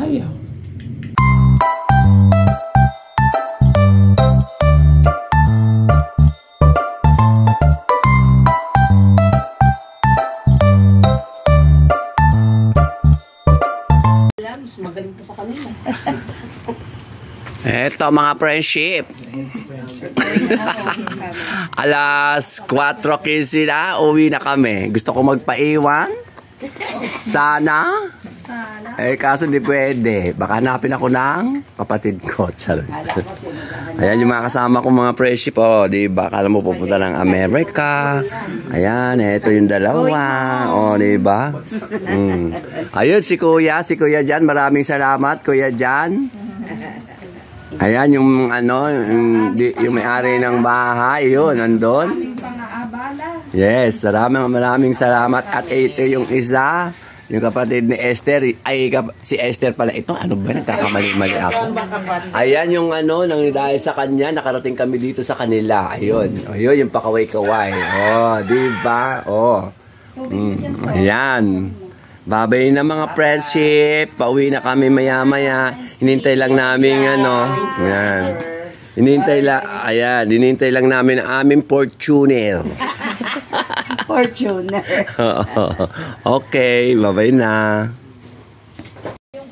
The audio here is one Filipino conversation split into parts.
Ayaw. Mas magaling pa sa kanila. Eto mga friendship. Alas 4:15 na, uwi na kami. Gusto ko magpaiwan. Sana. Kaso di pwede. Baka hanapin ako ng kapatid ko. Charot. Ayan yung mga kasama ko mga friendship. O, diba? Kala mo pupunta ng Amerika. Ayan, eto yung dalawa. O, diba? Ayun, si Kuya Jan. Maraming salamat, Kuya Jan. Ayan, yung ano, yung may-ari ng bahay. Yun, nandun. Yes, maraming salamat. At ito yung isa. Yung kapatid ni Esther, si Esther pala ito, ano ba, nagkakamali-mali ako. Ayan yung ano, nang dahil sa kanya, nakarating kami dito sa kanila. Ayun, yung pakaway-kaway. Oh, diba? Oh. Ayan. Babay na mga friendship. Pauwi na kami maya-maya. Hinintay lang namin ano. Ayan. Hinintay lang namin ang aming Fortuner. Fortuner. Okay, babay na.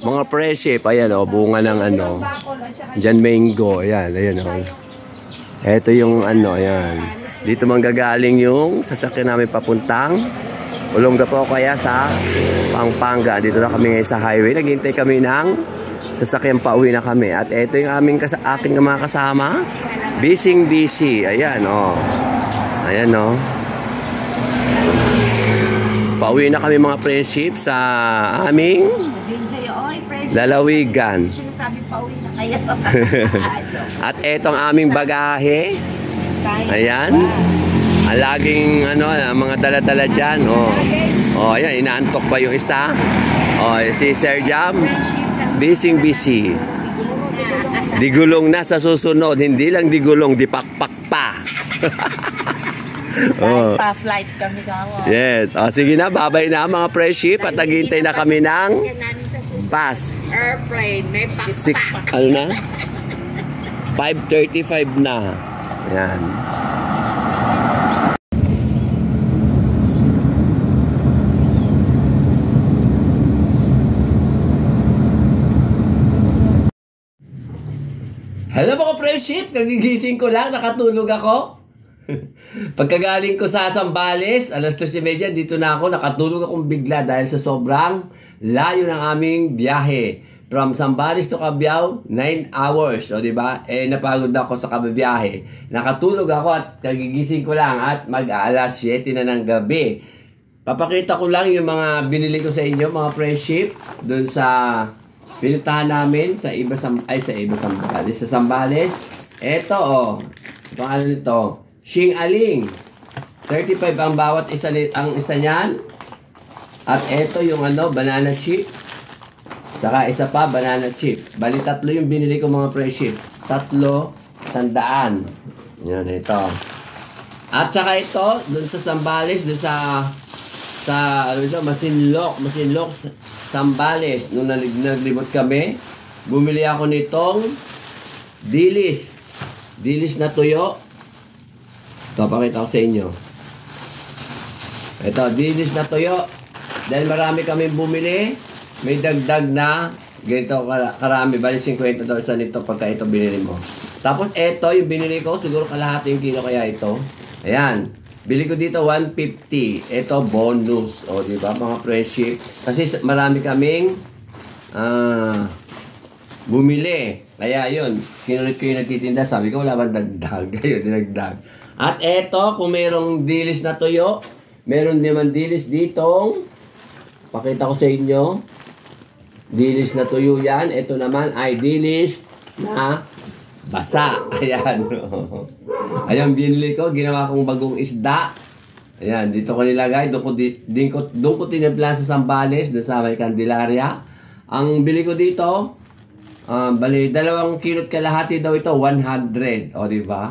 Mga friendship, ayan o, bunga ng ano. Diyan mango, ayan o. Ito yung ano, ayan. Dito manggagaling yung sasakyan namin papuntang Olongapo kaya sa Pampanga. Dito na kami sa highway. Naghintay kami ng sasakyan, pauwi na kami. At ito yung aking mga kasama. Busy. Ayan o. Ayan o. Pauwi na kami mga friendship sa aming lalawigan. At etong aming bagahe. Ayan. Ang laging ano, mga dala-dala dyan. Ayan, inaantok pa yung isa. Si Sir Jam. Busy. Digulong na sa susunod. Hindi lang digulong, dipakpak pa. Flight kami gawa. Yes. Sige na, babay na mga friendship. At naghintay na kami ng bus. Airplane, may pakpak. Ano na? 5:35 na. Ayan. Hello mga friendship, nagigising ko lang, nakatulog ako. Pagkagaling ko sa Zambales, alas 3:30, dito na ako, nakatulog akong bigla dahil sa sobrang layo ng aming biyahe. From Zambales to Cabiao, 9 hours, o diba? Napagod ako sa kabibiyahe. Nakatulog ako at kagigising ko lang at mag-aalas 7 na ng gabi. Papakita ko lang yung mga binili ko sa inyo, mga friendship, doon sa pinuntahan namin sa Zambales. Sa Zambales, eto pangalan nito, Shing Aling. 35 ang bawat isa niyan. At eto yung banana chip. Saka isa pa, banana chip. Bali, 3 yung binili ko mga friendship. 3 tandaan. Yan, ito. At saka ito, dun sa Zambales, dun sa Masinloc, Zambales. Nung naglibot kami, bumili ako nitong dilis. Dilis na tuyo. Ito, pakita ko sa inyo. Ito, dilis na tuyo. Dahil marami kami bumili, may dagdag na ganito karami. Bali 50 daw isa nito pagka ito binili mo. Tapos ito, yung binili ko, siguro kalahating kilo kaya ito. Ayan. Bili ko dito 150. Ito bonus. O, di ba mga friendship? Kasi marami kaming bumili. Kaya yun, kinulit ko yung nagtitinda. Sabi ko, wala bang dagdag? Ayun, dinagdag. At ito, kung mayroong dilis na tuyo, meron naman dilis ditong, pakita ko sa inyo, dilis na tuyo yan. Ito naman ay dilis na basa. Ayan. Ayan, binili ko. Ginawa kong bagong isda. Ayan, dito ko nilagay. Doon ko tinimplan sa Zambales, doon sa may Candelaria. Ang bili ko dito, bali, 2 kilot kalahati daw ito, 100. O, diba?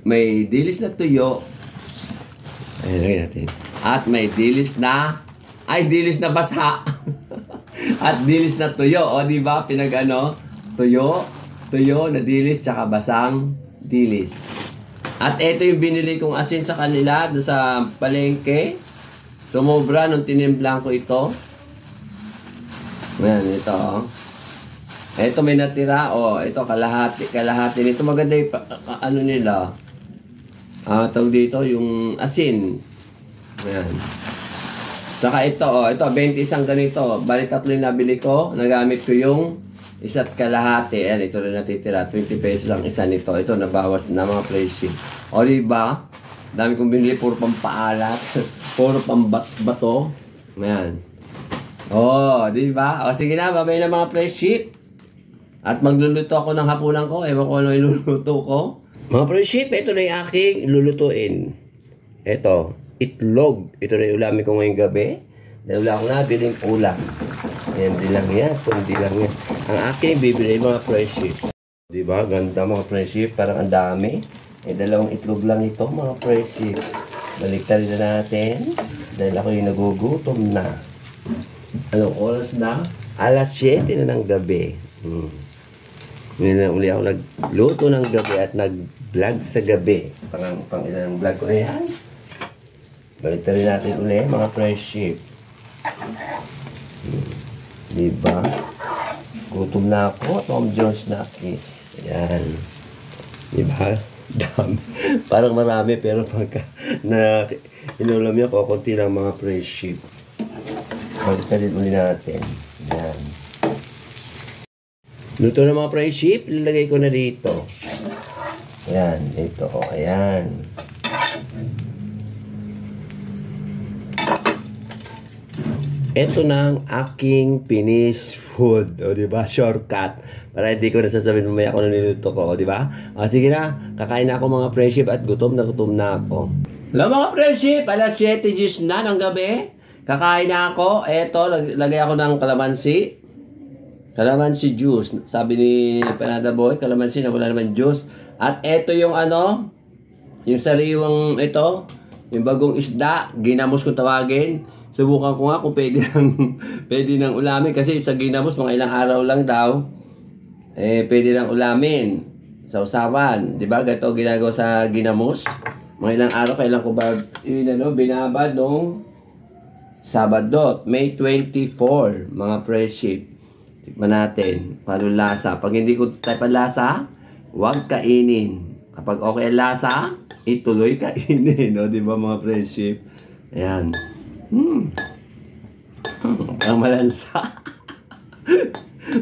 May dilis na tuyo. Ayan, lagay natin. At may dilis na, dilis na basa. At dilis na tuyo. O, di ba? Tuyo na dilis, tsaka basang dilis. At ito yung binili kong asin sa kanila doon sa palengke. Sumobra nung tinimplang ko ito. Ayan, ito. Ito may natira. Ito kalahati nito. Maganda yung ano nila. Tawag dito yung asin. Ayan. Saka ito, ito 20 isang ganito. Bali tatlo yung nabili ko. Nagamit ko yung isa't kalahati. Ayan, ito rin natitira. 20 pesos ang isa nito. Ito nabawas na mga pricing. O diba? Dami kong binili. Puro pampaalat. Puro pambato. Ayan. Diba? Sige na. Babay na mga friendship. At magluluto ako ng hapunan ko. Ewan ko ano iluluto ko. Mga friendship, ito na yung aking lulutuin. Ito, itlog. Ito na yung ulamin ko ngayong gabi. Dahil wala akong nabiling ulam. Ayan, di lang yan. Kundi lang yan. Ang aking bibili mga friendship. Diba? Ganda mga friendship. Parang ang dami. Dalawang itlog lang ito mga friendship. Baliktarin na natin. Dahil ako yung nagugutom na. Anong oras na? Alas 7 na ng gabi. Ngayon na uli ako nagluto ng gabi at nag-vlog sa gabi. Pang ilan ng vlog ko na yan. Balik rin natin uli mga friendship. Diba? Gutom na ako. Tom Jones na kiss. Ayan. Diba? Parang marami pero pagka na inulam niya ko, konti lang mga friendship. Balik rin uli natin. Ayan. Luto na mga friendship, ilalagay ko na dito. Ayan, ito. Ayan. Ito na ang aking finished food. O, diba? Shortcut. Para hindi ko nasasabihin mamaya kung ano niluto ko. O, diba? O, sige na. Kakain na ako mga friendship at gutom na ako. Hello mga friendship. Alas 7 na ng gabi. Kakain na ako. Ito, lagay ako ng kalamansi. Kalamansi juice. Sabi ni Panada Boy, kalamansi na wala naman juice. At ito yung ano, yung sariwang ito, yung bagong isda, ginamos kung tawagin. Subukan ko nga kung pwede nang ulamin. Kasi sa ginamos, mga ilang araw lang daw, pwede nang ulamin. Sa usawan. Diba? Gato ginagawa sa ginamos. Mga ilang araw, kailan ko ba binabad nung Sabado, May 24, mga friendship. Tikman natin. Paano lasa? Pag hindi ko type ang lasa, huwag kainin. Kapag okay ang lasa, ituloy kainin. O, diba mga friendship? Ayan. Parang malansa.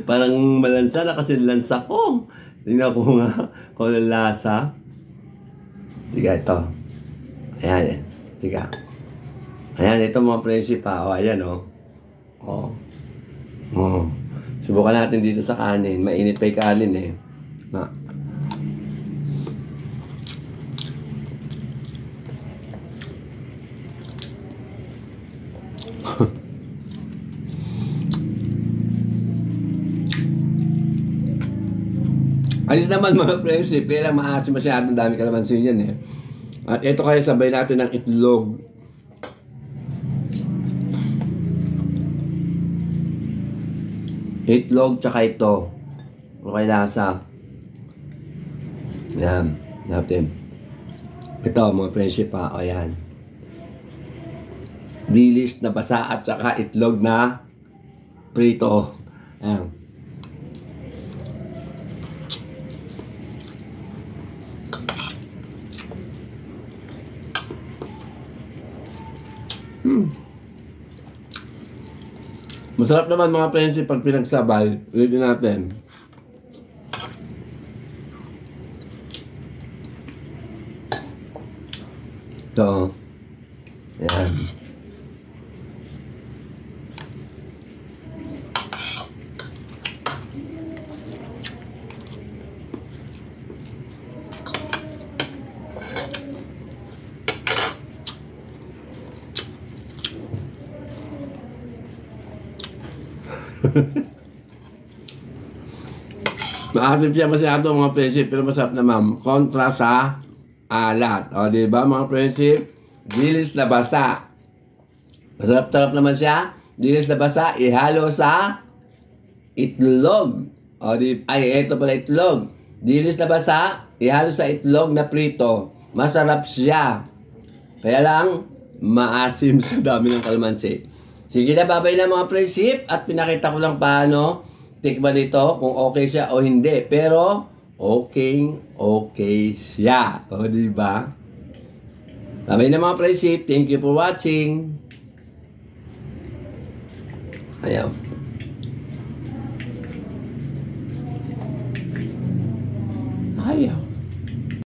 Parang malansa na kasi lansa ko. Tingnan ko nga kung ang lasa. Tiga ito. Ayan. Tiga. Ayan, ito mga friendship ha. O, ayan o. Subukan natin dito sa kanin. Mainit pa yung kanin eh. Alis naman mga friends eh. Pero maasim masyadong dami kalamansi yan eh. At ito kaya sabay natin ng itlog. Itlog tsaka ito. Okay lasa. Yan. Natin. Ito mga friendship ha. O yan. Dilis na basa at tsaka itlog na prito. Ayan. Masarap naman mga friendship pag pinagsabay. Ulitin natin. Ito. Ayan. Maasim siya masyado mga friendship, pero masarap naman. Kontra sa alat. O, diba mga friendship? Dilis na basa. Masarap-sarap naman siya. Dilis na basa, ihalo sa itlog. Ito pala itlog. Dilis na basa, ihalo sa itlog na prito. Masarap siya. Kaya lang, maasim sa dami ng kalamansi. Sige na, babay na mga friendship. At pinakita ko lang paano tikman ito, kung okay siya o hindi. Pero, okay siya. O, diba? Babay na mga friendship. Thank you for watching. Ayaw. Ayaw.